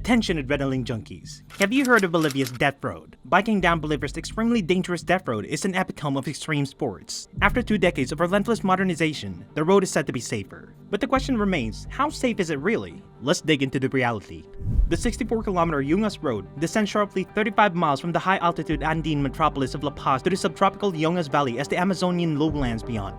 Attention adrenaline junkies. Have you heard of Bolivia's death road? Biking down Bolivia's extremely dangerous death road is an epitome of extreme sports. After 2 decades of relentless modernization, the road is said to be safer. But the question remains, how safe is it really? Let's dig into the reality. The 64-kilometer Yungas Road descends sharply 35 miles from the high-altitude Andean metropolis of La Paz to the subtropical Yungas Valley as the Amazonian lowlands beyond.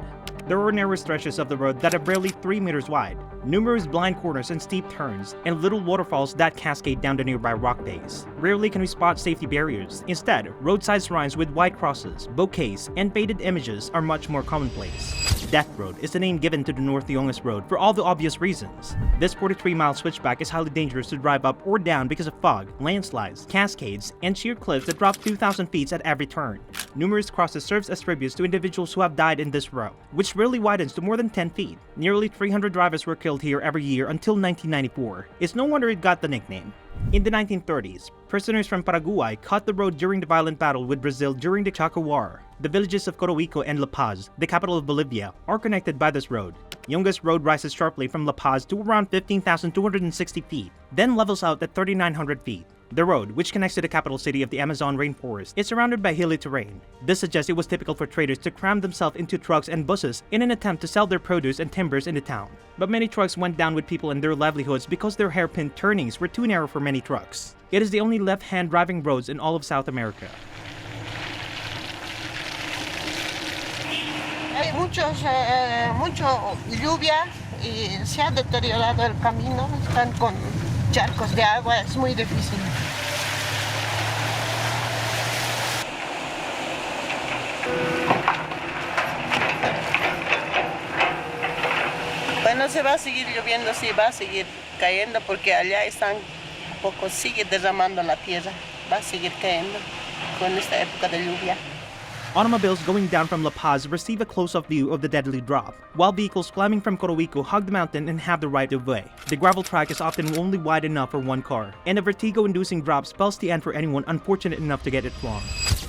There are narrow stretches of the road that are barely 3 meters wide, numerous blind corners and steep turns, and little waterfalls that cascade down the nearby rock bays. Rarely can we spot safety barriers. Instead, roadside shrines with white crosses, bouquets, and faded images are much more commonplace. Death Road is the name given to the North Yungas Road for all the obvious reasons. This 43-mile switchback is highly dangerous to drive up or down because of fog, landslides, cascades, and sheer cliffs that drop 2,000 feet at every turn. Numerous crosses serve as tributes to individuals who have died in this route, which rarely widens to more than 10 feet. Nearly 300 drivers were killed here every year until 1994. It's no wonder it got the nickname. In the 1930s, prisoners from Paraguay cut the road during the violent battle with Brazil during the Chaco War. The villages of Coroico and La Paz, the capital of Bolivia, are connected by this road. Yungas Road rises sharply from La Paz to around 15,260 feet, then levels out at 3,900 feet. The road, which connects to the capital city of the Amazon rainforest, is surrounded by hilly terrain. This suggests it was typical for traders to cram themselves into trucks and buses in an attempt to sell their produce and timbers in the town. But many trucks went down with people and their livelihoods because their hairpin turnings were too narrow for many trucks. It is the only left-hand driving roads in all of South America. Hay mucho lluvia y se ha deteriorado el camino, están con charcos de agua, es muy difícil. Bueno, se va a seguir lloviendo, sí, va a seguir cayendo porque allá están a poco, sigue derramando la tierra, va a seguir cayendo con esta época de lluvia. Automobiles going down from La Paz receive a close-up view of the deadly drop, while vehicles climbing from Coroico hug the mountain and have the right of way. The gravel track is often only wide enough for one car, and a vertigo-inducing drop spells the end for anyone unfortunate enough to get it wrong.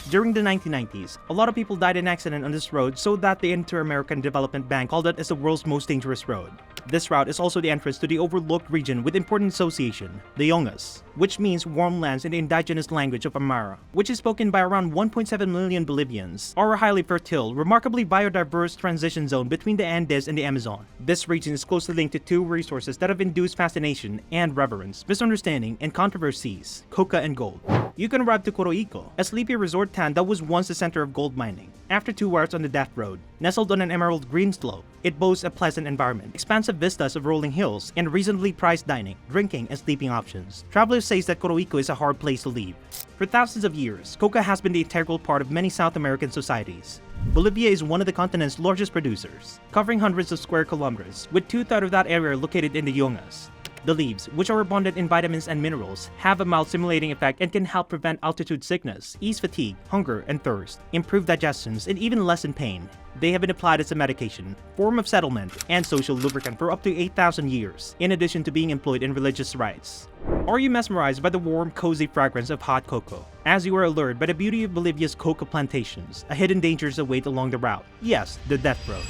During the 1990s, a lot of people died in accidents on this road so that the Inter-American Development Bank called it as the world's most dangerous road. This route is also the entrance to the overlooked region with important association, the Yungas, which means warm lands in the indigenous language of Aymara, which is spoken by around 1.7 million Bolivians, are a highly fertile, remarkably biodiverse transition zone between the Andes and the Amazon. This region is closely linked to 2 resources that have induced fascination and reverence, misunderstanding, and controversies: coca and gold. You can arrive to Coroico, a sleepy resort town that was once the center of gold mining. After 2 hours on the death road, nestled on an emerald green slope, it boasts a pleasant environment, expansive vistas of rolling hills, and reasonably priced dining, drinking, and sleeping options. Travelers say that Coroico is a hard place to leave. For thousands of years, coca has been the integral part of many South American societies. Bolivia is one of the continent's largest producers, covering hundreds of square kilometers, with 2/3 of that area located in the Yungas. The leaves, which are abundant in vitamins and minerals, have a mild stimulating effect and can help prevent altitude sickness, ease fatigue, hunger, and thirst, improve digestions, and even lessen pain. They have been applied as a medication, form of settlement, and social lubricant for up to 8,000 years, in addition to being employed in religious rites. Are you mesmerized by the warm, cozy fragrance of hot cocoa? As you are allured by the beauty of Bolivia's coca plantations, a hidden dangers await along the route. Yes, the death road.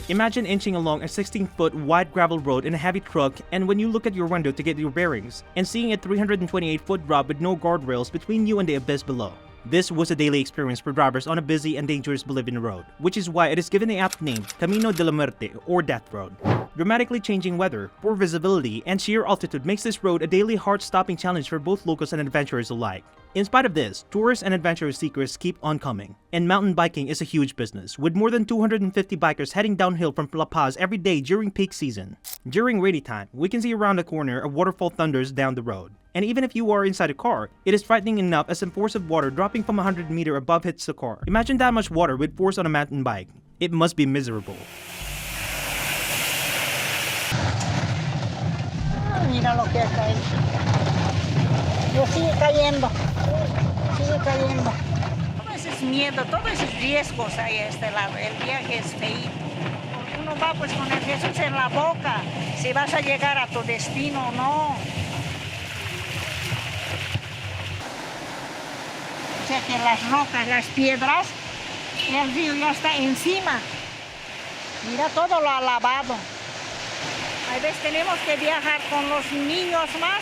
Imagine inching along a 16-foot wide gravel road in a heavy truck, and when you look at your window to get your bearings, and seeing a 328-foot drop with no guardrails between you and the abyss below. This was a daily experience for drivers on a busy and dangerous Bolivian road, which is why it is given the apt name Camino de la Muerte, or Death Road. Dramatically changing weather, poor visibility, and sheer altitude makes this road a daily heart-stopping challenge for both locals and adventurers alike. In spite of this, tourists and adventure seekers keep on coming, and mountain biking is a huge business, with more than 250 bikers heading downhill from La Paz every day during peak season. During rainy time, we can see around the corner a waterfall thunders down the road. And even if you are inside a car, it is frightening enough as some force of water dropping from 100 meters above hits the car. Imagine that much water with force on a mountain bike. It must be miserable. Mira lo que ha caído. Sigue cayendo. Sigue cayendo. Todo ese es miedo, todo ese riesgos ahí a este lado. El viaje es feíto. Uno va pues con el Jesús en la boca. Si vas a llegar a tu destino o no. O sea que las rocas, las piedras, el río ya está encima. Mira todo lo alabado. A veces tenemos que viajar con los niños más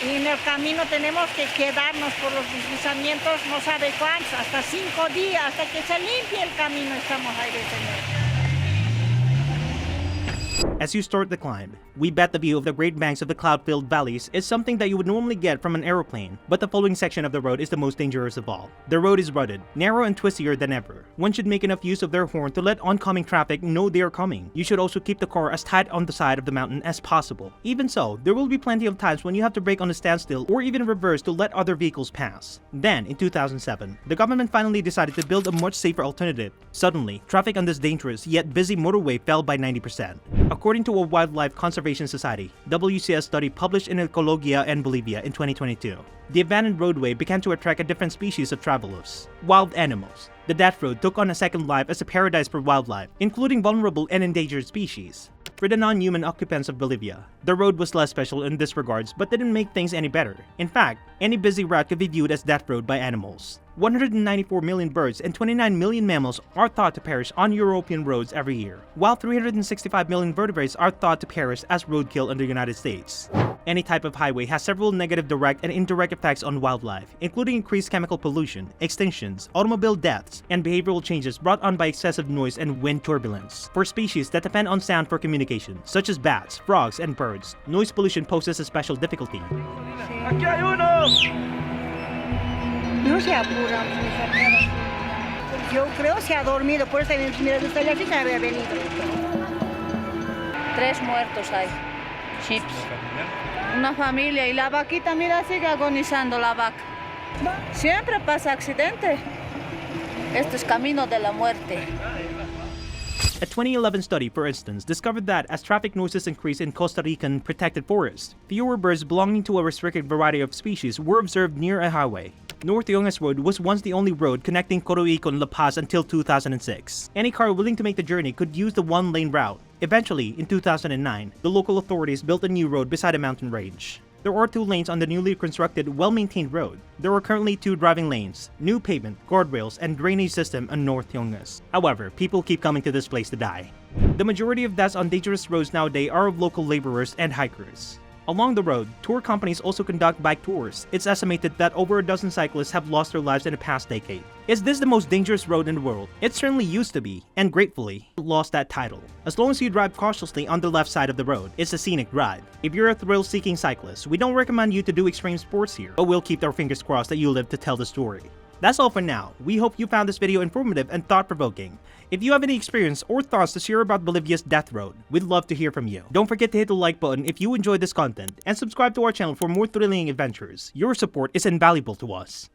Y en el camino tenemos que quedarnos por los deslizamientos, no sabe cuántos, hasta 5 días, hasta que se limpie el camino estamos ahí detenidos. As you start the climb, we bet the view of the Great Banks of the cloud-filled valleys is something that you would normally get from an aeroplane, but the following section of the road is the most dangerous of all. The road is rutted, narrow and twistier than ever. One should make enough use of their horn to let oncoming traffic know they are coming. You should also keep the car as tight on the side of the mountain as possible. Even so, there will be plenty of times when you have to brake on a standstill or even reverse to let other vehicles pass. Then, in 2007, the government finally decided to build a much safer alternative. Suddenly, traffic on this dangerous yet busy motorway fell by 90%. According to a Wildlife Conservation Society WCS study published in Ecologia and Bolivia in 2022, the abandoned roadway began to attract a different species of travelers, wild animals. The death road took on a second life as a paradise for wildlife, including vulnerable and endangered species. For the non-human occupants of Bolivia, the road was less special in this regards but didn't make things any better. In fact, any busy route could be viewed as death road by animals. 194 million birds and 29 million mammals are thought to perish on European roads every year, while 365 million vertebrates are thought to perish as roadkill in the United States. Any type of highway has several negative direct and indirect effects on wildlife, including increased chemical pollution, extinctions, automobile deaths, and behavioral changes brought on by excessive noise and wind turbulence. For species that depend on sound for communication, such as bats, frogs, and birds, noise pollution poses a special difficulty. ¡Aquí hay uno! No se apura, yo creo se ha dormido, por eso mira, usted ya se había venido. 3 muertos hay, chips. Una familia y la vaquita, mira, sigue agonizando la vaca. Siempre pasa accidente. Este es camino de la muerte. A 2011 study, for instance, discovered that as traffic noises increased in Costa Rican protected forests, fewer birds belonging to a restricted variety of species were observed near a highway. North Yongas Road was once the only road connecting Coroico and La Paz until 2006. Any car willing to make the journey could use the one-lane route. Eventually, in 2009, the local authorities built a new road beside a mountain range. There are 2 lanes on the newly constructed, well-maintained road. There are currently 2 driving lanes, new pavement, guardrails, and drainage system on North Yongas. However, people keep coming to this place to die. The majority of deaths on dangerous roads nowadays are of local laborers and hikers. Along the road, tour companies also conduct bike tours. It's estimated that over a dozen cyclists have lost their lives in the past decade. Is this the most dangerous road in the world? It certainly used to be, and gratefully, lost that title. As long as you drive cautiously on the left side of the road, it's a scenic drive. If you're a thrill-seeking cyclist, we don't recommend you to do extreme sports here, but we'll keep our fingers crossed that you live to tell the story. That's all for now. We hope you found this video informative and thought-provoking. If you have any experience or thoughts to share about Bolivia's death road, we'd love to hear from you. Don't forget to hit the like button if you enjoyed this content, and subscribe to our channel for more thrilling adventures. Your support is invaluable to us.